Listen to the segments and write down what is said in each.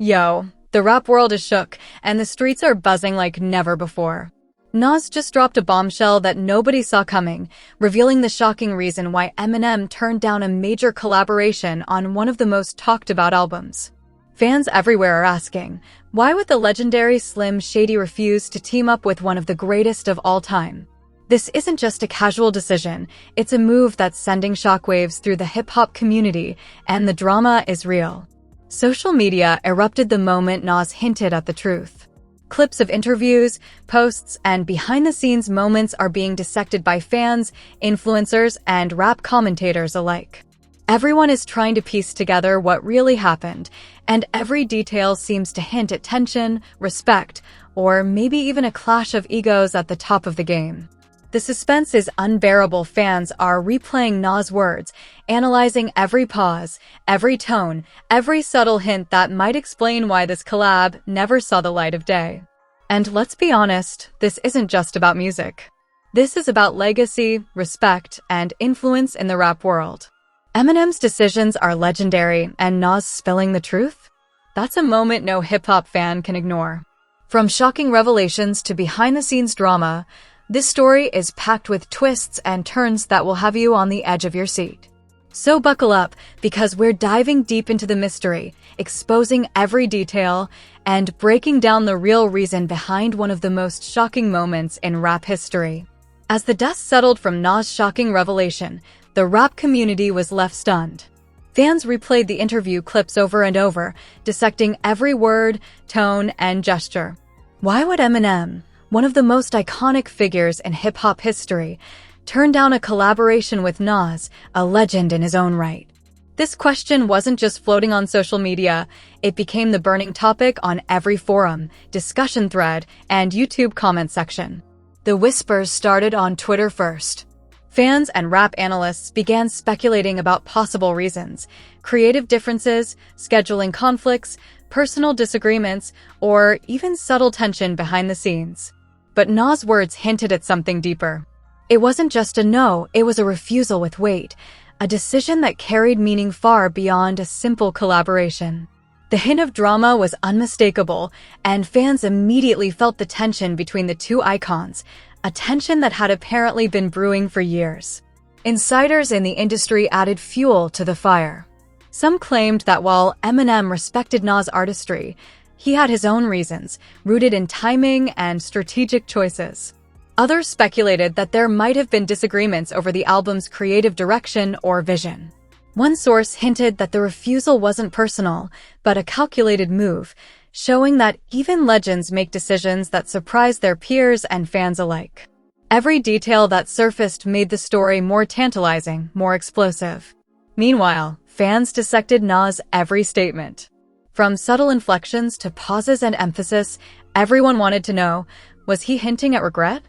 Yo, the rap world is shook, and the streets are buzzing like never before. Nas just dropped a bombshell that nobody saw coming, revealing the shocking reason why Eminem turned down a major collaboration on one of the most talked-about albums. Fans everywhere are asking, why would the legendary Slim Shady refuse to team up with one of the greatest of all time? This isn't just a casual decision, it's a move that's sending shockwaves through the hip-hop community, and the drama is real. Social media erupted the moment Nas hinted at the truth. Clips of interviews, posts, and behind-the-scenes moments are being dissected by fans, influencers, and rap commentators alike. Everyone is trying to piece together what really happened, and every detail seems to hint at tension, respect, or maybe even a clash of egos at the top of the game. The suspense is unbearable. Fans are replaying Nas' words, analyzing every pause, every tone, every subtle hint that might explain why this collab never saw the light of day. And let's be honest, this isn't just about music. This is about legacy, respect, and influence in the rap world. Eminem's decisions are legendary, and Nas spilling the truth? That's a moment no hip-hop fan can ignore. From shocking revelations to behind-the-scenes drama, this story is packed with twists and turns that will have you on the edge of your seat. So buckle up, because we're diving deep into the mystery, exposing every detail, and breaking down the real reason behind one of the most shocking moments in rap history. As the dust settled from Nas' shocking revelation, the rap community was left stunned. Fans replayed the interview clips over and over, dissecting every word, tone, and gesture. Why would Eminem, one of the most iconic figures in hip-hop history, turned down a collaboration with Nas, a legend in his own right? This question wasn't just floating on social media, it became the burning topic on every forum, discussion thread, and YouTube comment section. The whispers started on Twitter first. Fans and rap analysts began speculating about possible reasons: creative differences, scheduling conflicts, personal disagreements, or even subtle tension behind the scenes. But Nas' words hinted at something deeper. It wasn't just a no, it was a refusal with weight, a decision that carried meaning far beyond a simple collaboration. The hint of drama was unmistakable, and fans immediately felt the tension between the two icons, a tension that had apparently been brewing for years. Insiders in the industry added fuel to the fire. Some claimed that while Eminem respected Nas' artistry, he had his own reasons, rooted in timing and strategic choices. Others speculated that there might have been disagreements over the album's creative direction or vision. One source hinted that the refusal wasn't personal, but a calculated move, showing that even legends make decisions that surprise their peers and fans alike. Every detail that surfaced made the story more tantalizing, more explosive. Meanwhile, fans dissected Nas' every statement. From subtle inflections to pauses and emphasis, everyone wanted to know, was he hinting at regret?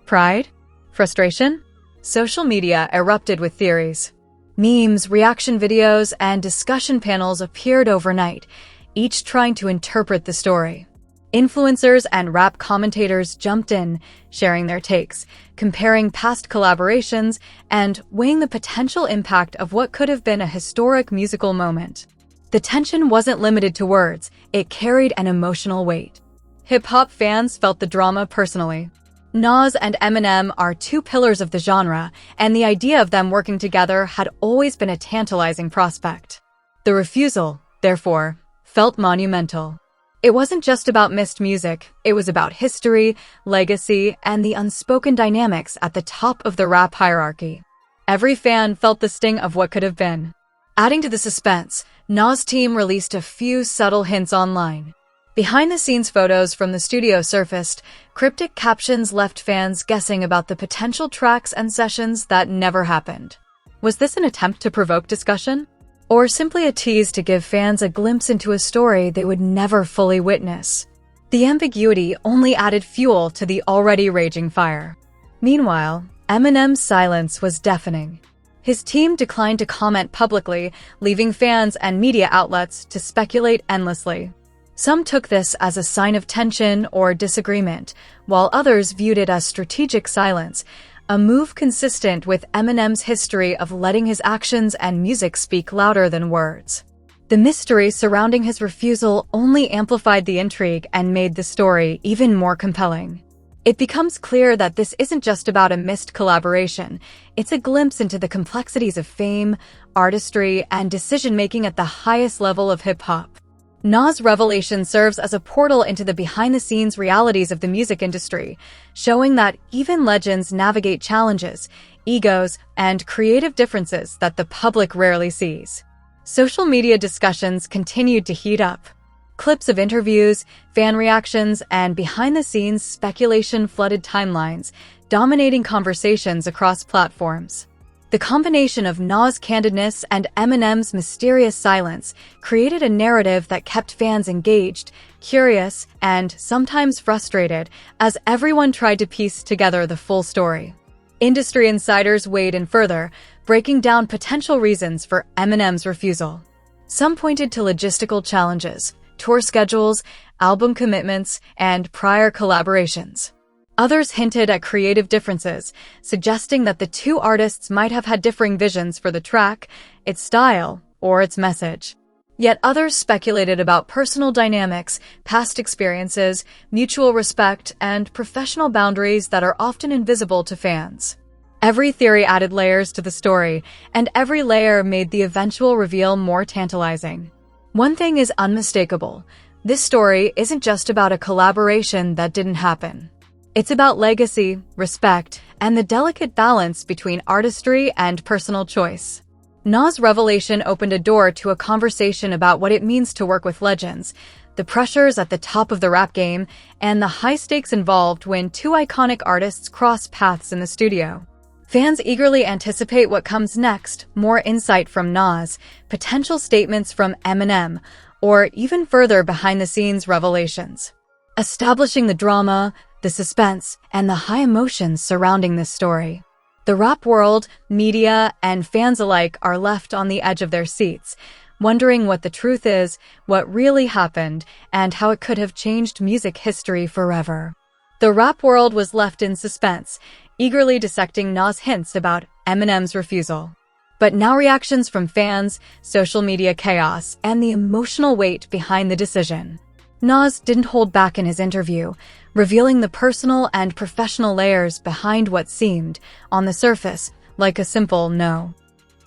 Pride? Frustration? Social media erupted with theories. Memes, reaction videos, and discussion panels appeared overnight, each trying to interpret the story. Influencers and rap commentators jumped in, sharing their takes, comparing past collaborations, and weighing the potential impact of what could have been a historic musical moment. The tension wasn't limited to words, it carried an emotional weight. Hip-hop fans felt the drama personally. Nas and Eminem are two pillars of the genre, and the idea of them working together had always been a tantalizing prospect. The refusal, therefore, felt monumental. It wasn't just about missed music, it was about history, legacy, and the unspoken dynamics at the top of the rap hierarchy. Every fan felt the sting of what could have been. Adding to the suspense, Nas' team released a few subtle hints online. Behind-the-scenes photos from the studio surfaced, cryptic captions left fans guessing about the potential tracks and sessions that never happened. Was this an attempt to provoke discussion? Or simply a tease to give fans a glimpse into a story they would never fully witness? The ambiguity only added fuel to the already raging fire. Meanwhile, Eminem's silence was deafening. His team declined to comment publicly, leaving fans and media outlets to speculate endlessly. Some took this as a sign of tension or disagreement, while others viewed it as strategic silence, a move consistent with Eminem's history of letting his actions and music speak louder than words. The mystery surrounding his refusal only amplified the intrigue and made the story even more compelling. It becomes clear that this isn't just about a missed collaboration, it's a glimpse into the complexities of fame, artistry, and decision-making at the highest level of hip-hop. Nas' revelation serves as a portal into the behind-the-scenes realities of the music industry, showing that even legends navigate challenges, egos, and creative differences that the public rarely sees. Social media discussions continued to heat up. Clips of interviews, fan reactions, and behind-the-scenes speculation flooded timelines, dominating conversations across platforms. The combination of Nas' candidness and Eminem's mysterious silence created a narrative that kept fans engaged, curious, and sometimes frustrated as everyone tried to piece together the full story. Industry insiders weighed in further, breaking down potential reasons for Eminem's refusal. Some pointed to logistical challenges, tour schedules, album commitments, and prior collaborations. Others hinted at creative differences, suggesting that the two artists might have had differing visions for the track, its style, or its message. Yet others speculated about personal dynamics, past experiences, mutual respect, and professional boundaries that are often invisible to fans. Every theory added layers to the story, and every layer made the eventual reveal more tantalizing. One thing is unmistakable. This story isn't just about a collaboration that didn't happen. It's about legacy, respect, and the delicate balance between artistry and personal choice. Nas' revelation opened a door to a conversation about what it means to work with legends, the pressures at the top of the rap game, and the high stakes involved when two iconic artists cross paths in the studio. Fans eagerly anticipate what comes next, more insight from Nas, potential statements from Eminem, or even further behind-the-scenes revelations. Establishing the drama, the suspense, and the high emotions surrounding this story. The rap world, media, and fans alike are left on the edge of their seats, wondering what the truth is, what really happened, and how it could have changed music history forever. The rap world was left in suspense, eagerly dissecting Nas' hints about Eminem's refusal. But now reactions from fans, social media chaos, and the emotional weight behind the decision. Nas didn't hold back in his interview, revealing the personal and professional layers behind what seemed, on the surface, like a simple no.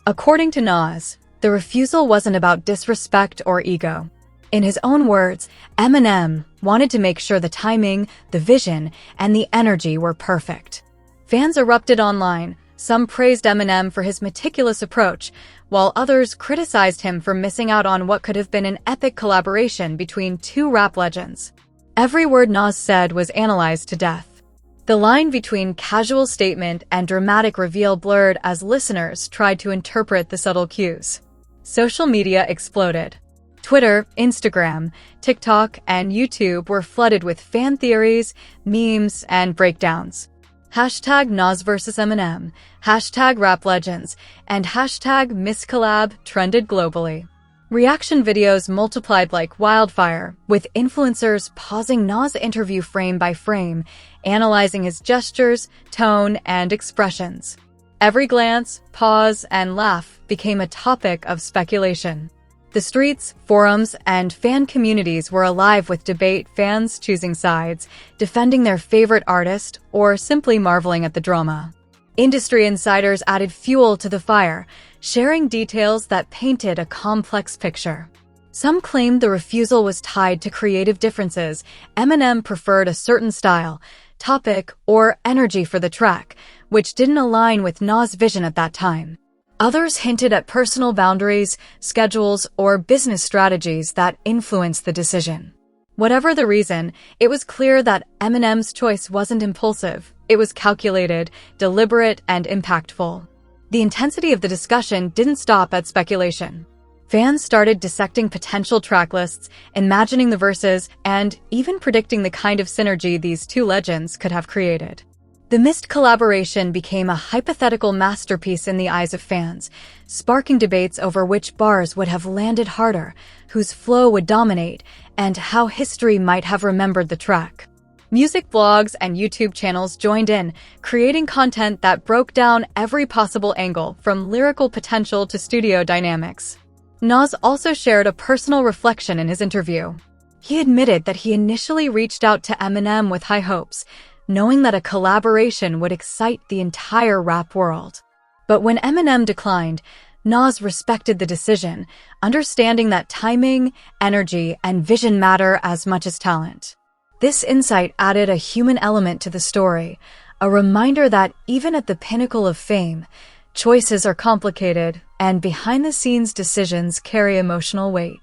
According to Nas, the refusal wasn't about disrespect or ego. In his own words, Eminem wanted to make sure the timing, the vision, and the energy were perfect. Fans erupted online. Some praised Eminem for his meticulous approach, while others criticized him for missing out on what could have been an epic collaboration between two rap legends. Every word Nas said was analyzed to death. The line between casual statement and dramatic reveal blurred as listeners tried to interpret the subtle cues. Social media exploded. Twitter, Instagram, TikTok, and YouTube were flooded with fan theories, memes, and breakdowns. Hashtag Nas vs. Eminem, hashtag Rap Legends, and hashtag MissCollab trended globally. Reaction videos multiplied like wildfire, with influencers pausing Nas' interview frame by frame, analyzing his gestures, tone, and expressions. Every glance, pause, and laugh became a topic of speculation. The streets, forums, and fan communities were alive with debate, fans choosing sides, defending their favorite artist, or simply marveling at the drama. Industry insiders added fuel to the fire, sharing details that painted a complex picture. Some claimed the refusal was tied to creative differences. Eminem preferred a certain style, topic, or energy for the track, which didn't align with Nas' vision at that time. Others hinted at personal boundaries, schedules, or business strategies that influenced the decision. Whatever the reason, it was clear that Eminem's choice wasn't impulsive. It was calculated, deliberate, and impactful. The intensity of the discussion didn't stop at speculation. Fans started dissecting potential track lists, imagining the verses, and even predicting the kind of synergy these two legends could have created. The missed collaboration became a hypothetical masterpiece in the eyes of fans, sparking debates over which bars would have landed harder, whose flow would dominate, and how history might have remembered the track. Music blogs and YouTube channels joined in, creating content that broke down every possible angle, from lyrical potential to studio dynamics. Nas also shared a personal reflection in his interview. He admitted that he initially reached out to Eminem with high hopes, knowing that a collaboration would excite the entire rap world. But when Eminem declined, Nas respected the decision, understanding that timing, energy, and vision matter as much as talent. This insight added a human element to the story, a reminder that even at the pinnacle of fame, choices are complicated and behind-the-scenes decisions carry emotional weight.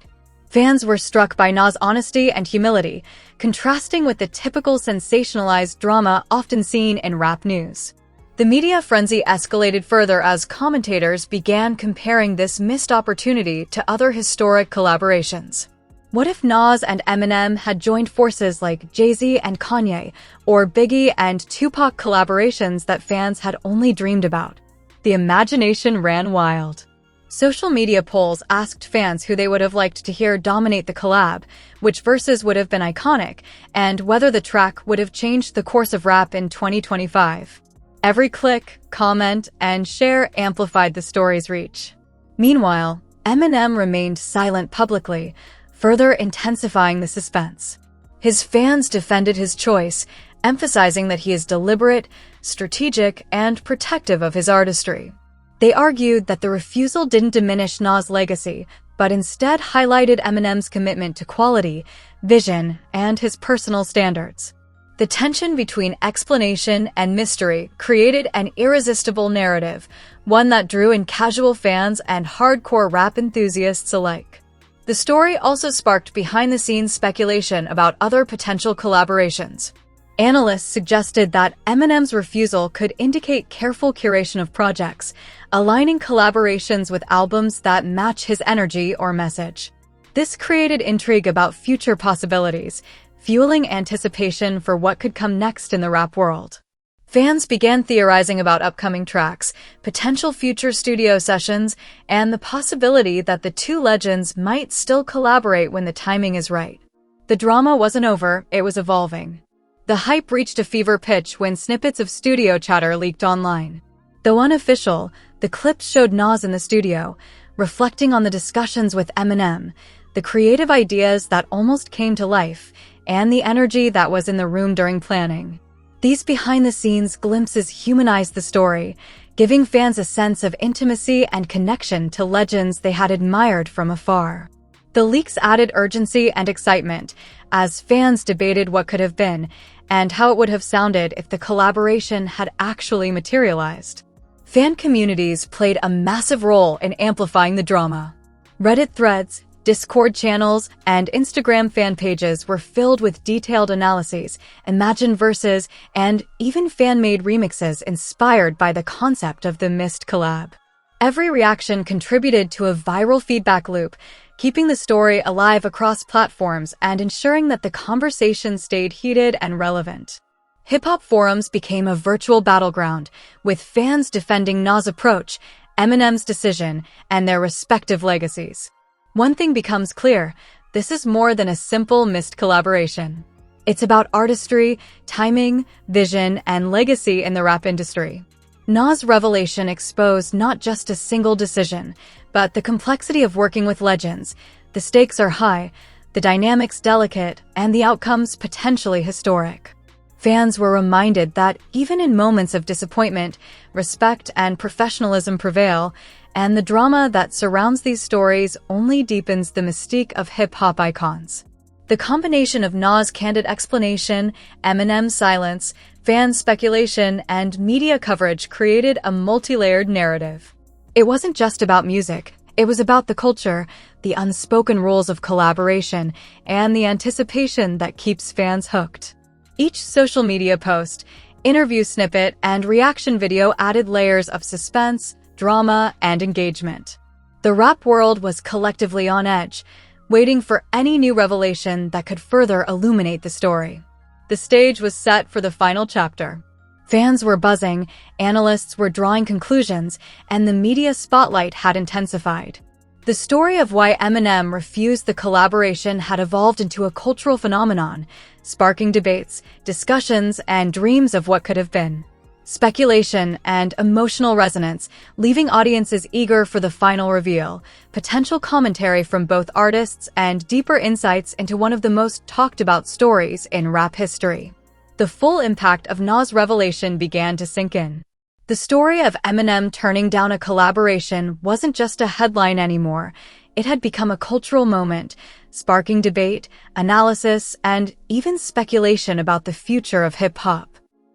Fans were struck by Nas' honesty and humility, contrasting with the typical sensationalized drama often seen in rap news. The media frenzy escalated further as commentators began comparing this missed opportunity to other historic collaborations. What if Nas and Eminem had joined forces like Jay-Z and Kanye, or Biggie and Tupac collaborations that fans had only dreamed about? The imagination ran wild. Social media polls asked fans who they would have liked to hear dominate the collab, which verses would have been iconic, and whether the track would have changed the course of rap in 2025. Every click, comment, and share amplified the story's reach. Meanwhile, Eminem remained silent publicly, further intensifying the suspense. His fans defended his choice, emphasizing that he is deliberate, strategic, and protective of his artistry. They argued that the refusal didn't diminish Nas' legacy, but instead highlighted Eminem's commitment to quality, vision, and his personal standards. The tension between explanation and mystery created an irresistible narrative, one that drew in casual fans and hardcore rap enthusiasts alike. The story also sparked behind-the-scenes speculation about other potential collaborations. Analysts suggested that Eminem's refusal could indicate careful curation of projects, aligning collaborations with albums that match his energy or message. This created intrigue about future possibilities, fueling anticipation for what could come next in the rap world. Fans began theorizing about upcoming tracks, potential future studio sessions, and the possibility that the two legends might still collaborate when the timing is right. The drama wasn't over, it was evolving. The hype reached a fever pitch when snippets of studio chatter leaked online. Though unofficial, the clips showed Nas in the studio, reflecting on the discussions with Eminem, the creative ideas that almost came to life, and the energy that was in the room during planning. These behind-the-scenes glimpses humanized the story, giving fans a sense of intimacy and connection to legends they had admired from afar. The leaks added urgency and excitement, as fans debated what could have been, and how it would have sounded if the collaboration had actually materialized. Fan communities played a massive role in amplifying the drama. Reddit threads, Discord channels, and Instagram fan pages were filled with detailed analyses, imagined verses, and even fan-made remixes inspired by the concept of the missed collab. Every reaction contributed to a viral feedback loop, keeping the story alive across platforms and ensuring that the conversation stayed heated and relevant. Hip-hop forums became a virtual battleground, with fans defending Nas' approach, Eminem's decision, and their respective legacies. One thing becomes clear, this is more than a simple missed collaboration. It's about artistry, timing, vision, and legacy in the rap industry. Nas' revelation exposed not just a single decision, but the complexity of working with legends. The stakes are high, the dynamics delicate, and the outcomes potentially historic. Fans were reminded that even in moments of disappointment, respect and professionalism prevail, and the drama that surrounds these stories only deepens the mystique of hip-hop icons. The combination of Nas' candid explanation, Eminem's silence, fan speculation, and media coverage created a multi-layered narrative. It wasn't just about music, it was about the culture, the unspoken rules of collaboration, and the anticipation that keeps fans hooked. Each social media post, interview snippet, and reaction video added layers of suspense, drama, and engagement. The rap world was collectively on edge, waiting for any new revelation that could further illuminate the story. The stage was set for the final chapter. Fans were buzzing, analysts were drawing conclusions, and the media spotlight had intensified. The story of why Eminem refused the collaboration had evolved into a cultural phenomenon, sparking debates, discussions, and dreams of what could have been. speculation, and emotional resonance, leaving audiences eager for the final reveal, potential commentary from both artists, and deeper insights into one of the most talked about stories in rap history. The full impact of Nas' revelation began to sink in. The story of Eminem turning down a collaboration wasn't just a headline anymore. It had become a cultural moment, sparking debate, analysis, and even speculation about the future of hip-hop.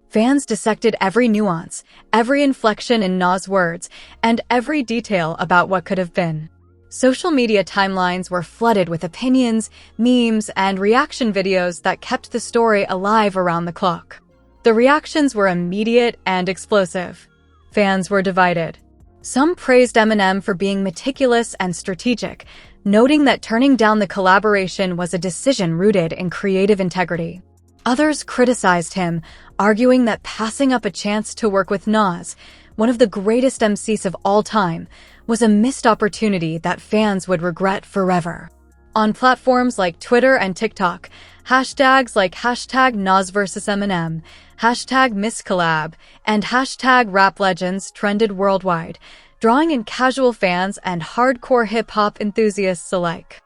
Fans dissected every nuance, every inflection in Nas' words, and every detail about what could have been. Social media timelines were flooded with opinions, memes, and reaction videos that kept the story alive around the clock. The reactions were immediate and explosive. Fans were divided. Some praised Eminem for being meticulous and strategic, noting that turning down the collaboration was a decision rooted in creative integrity. Others criticized him, arguing that passing up a chance to work with Nas, one of the greatest MCs of all time, was a missed opportunity that fans would regret forever. On platforms like Twitter and TikTok, hashtags like #NasVsEminem, #MissCollab, and #RapLegends trended worldwide, drawing in casual fans and hardcore hip-hop enthusiasts alike.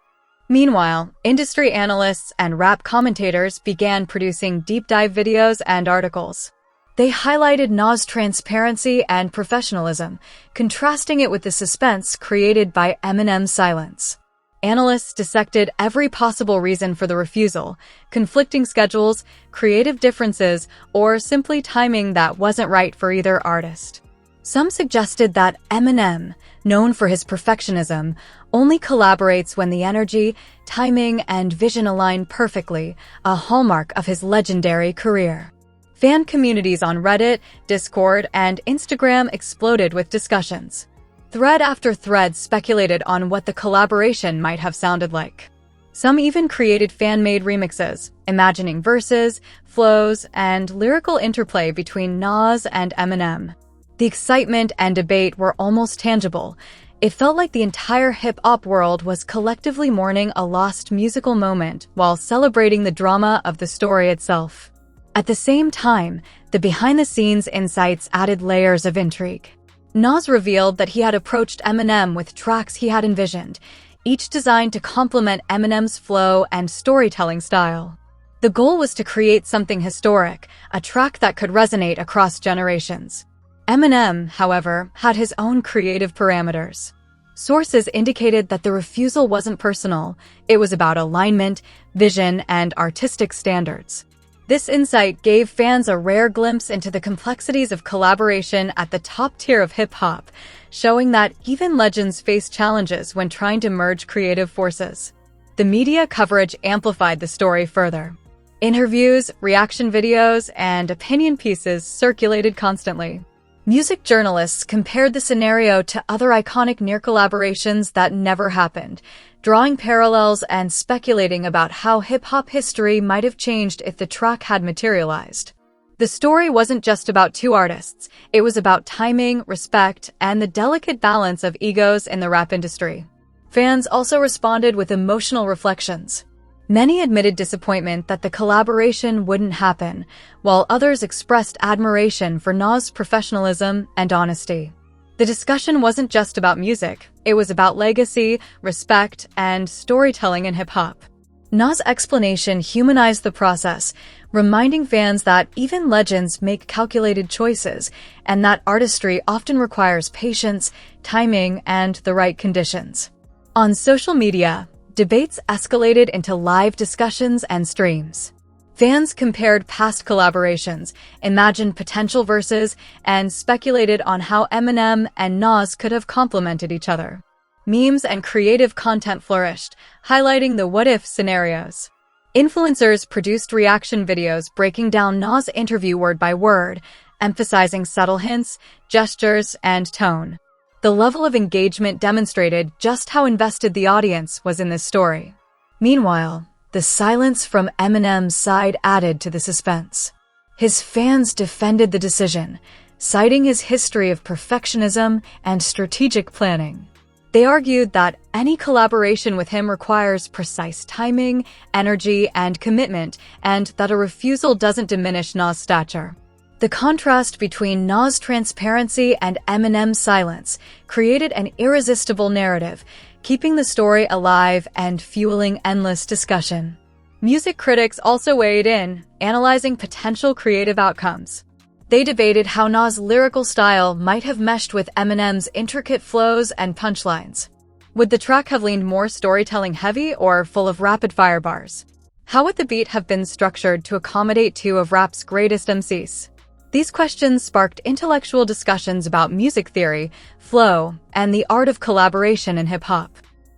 Meanwhile, industry analysts and rap commentators began producing deep-dive videos and articles. They highlighted Nas' transparency and professionalism, contrasting it with the suspense created by Eminem's silence. Analysts dissected every possible reason for the refusal, conflicting schedules, creative differences, or simply timing that wasn't right for either artist. Some suggested that Eminem, known for his perfectionism, only collaborates when the energy, timing, and vision align perfectly, a hallmark of his legendary career. Fan communities on Reddit, Discord, and Instagram exploded with discussions. Thread after thread speculated on what the collaboration might have sounded like. Some even created fan-made remixes, imagining verses, flows, and lyrical interplay between Nas and Eminem. The excitement and debate were almost tangible. It felt like the entire hip-hop world was collectively mourning a lost musical moment while celebrating the drama of the story itself. At the same time, the behind-the-scenes insights added layers of intrigue. Nas revealed that he had approached Eminem with tracks he had envisioned, each designed to complement Eminem's flow and storytelling style. The goal was to create something historic, a track that could resonate across generations. Eminem, however, had his own creative parameters. Sources indicated that the refusal wasn't personal, it was about alignment, vision, and artistic standards. This insight gave fans a rare glimpse into the complexities of collaboration at the top tier of hip-hop, showing that even legends face challenges when trying to merge creative forces. The media coverage amplified the story further. Interviews, reaction videos, and opinion pieces circulated constantly. Music journalists compared the scenario to other iconic near collaborations that never happened, drawing parallels and speculating about how hip-hop history might have changed if the track had materialized. The story wasn't just about two artists, it was about timing, respect, and the delicate balance of egos in the rap industry. Fans also responded with emotional reflections. Many admitted disappointment that the collaboration wouldn't happen, while others expressed admiration for Nas' professionalism and honesty. The discussion wasn't just about music, it was about legacy, respect, and storytelling in hip-hop. Nas' explanation humanized the process, reminding fans that even legends make calculated choices, and that artistry often requires patience, timing, and the right conditions. On social media, debates escalated into live discussions and streams. Fans compared past collaborations, imagined potential verses, and speculated on how Eminem and Nas could have complemented each other. Memes and creative content flourished, highlighting the what-if scenarios. Influencers produced reaction videos breaking down Nas' interview word by word, emphasizing subtle hints, gestures, and tone. The level of engagement demonstrated just how invested the audience was in this story. Meanwhile, the silence from Eminem's side added to the suspense. His fans defended the decision, citing his history of perfectionism and strategic planning. They argued that any collaboration with him requires precise timing, energy, and commitment, and that a refusal doesn't diminish Nas' stature. The The contrast between Nas' transparency and Eminem's silence created an irresistible narrative, keeping the story alive and fueling endless discussion. Music critics also weighed in, analyzing potential creative outcomes. They debated how Nas' lyrical style might have meshed with Eminem's intricate flows and punchlines. Would the track have leaned more storytelling-heavy or full of rapid-fire bars? How would the beat have been structured to accommodate two of rap's greatest MCs? These questions sparked intellectual discussions about music theory, flow, and the art of collaboration in hip-hop.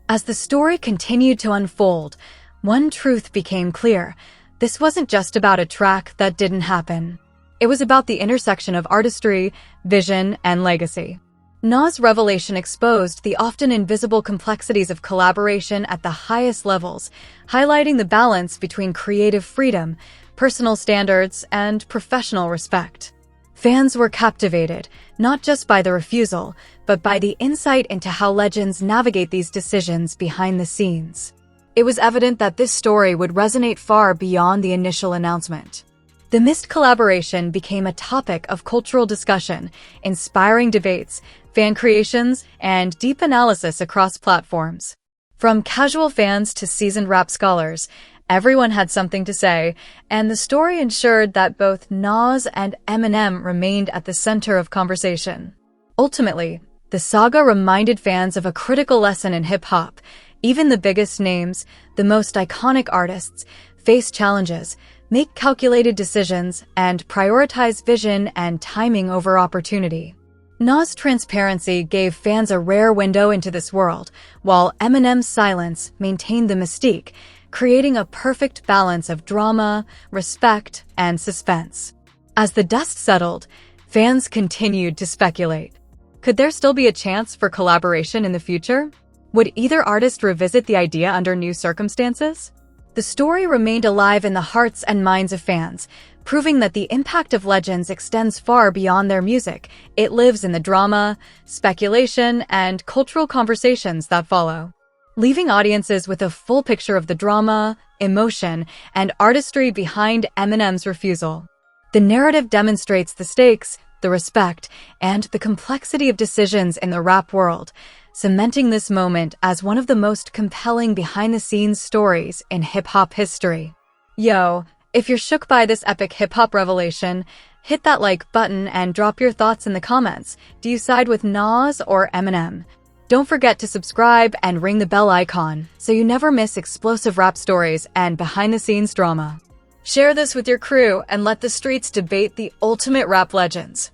As the story continued to unfold, one truth became clear. This wasn't just about a track that didn't happen. It was about the intersection of artistry, vision, and legacy. Nas' revelation exposed the often invisible complexities of collaboration at the highest levels, highlighting the balance between creative freedom, personal standards, and professional respect. Fans were captivated, not just by the refusal, but by the insight into how legends navigate these decisions behind the scenes. It was evident that this story would resonate far beyond the initial announcement. The missed collaboration became a topic of cultural discussion, inspiring debates, fan creations, and deep analysis across platforms. From casual fans to seasoned rap scholars, everyone had something to say, and the story ensured that both Nas and Eminem remained at the center of conversation. Ultimately, the saga reminded fans of a critical lesson in hip-hop. Even the biggest names, the most iconic artists, face challenges, make calculated decisions, and prioritize vision and timing over opportunity. Nas' transparency gave fans a rare window into this world, while Eminem's silence maintained the mystique, creating a perfect balance of drama, respect, and suspense. As the dust settled, fans continued to speculate. Could there still be a chance for collaboration in the future? Would either artist revisit the idea under new circumstances? The story remained alive in the hearts and minds of fans, proving that the impact of legends extends far beyond their music. It lives in the drama, speculation, and cultural conversations that follow, leaving audiences with a full picture of the drama, emotion, and artistry behind Eminem's refusal. The narrative demonstrates the stakes, the respect, and the complexity of decisions in the rap world, cementing this moment as one of the most compelling behind-the-scenes stories in hip-hop history. Yo, if you're shook by this epic hip-hop revelation, hit that like button and drop your thoughts in the comments. Do you side with Nas or Eminem? Don't forget to subscribe and ring the bell icon so you never miss explosive rap stories and behind-the-scenes drama. Share this with your crew and let the streets debate the ultimate rap legends.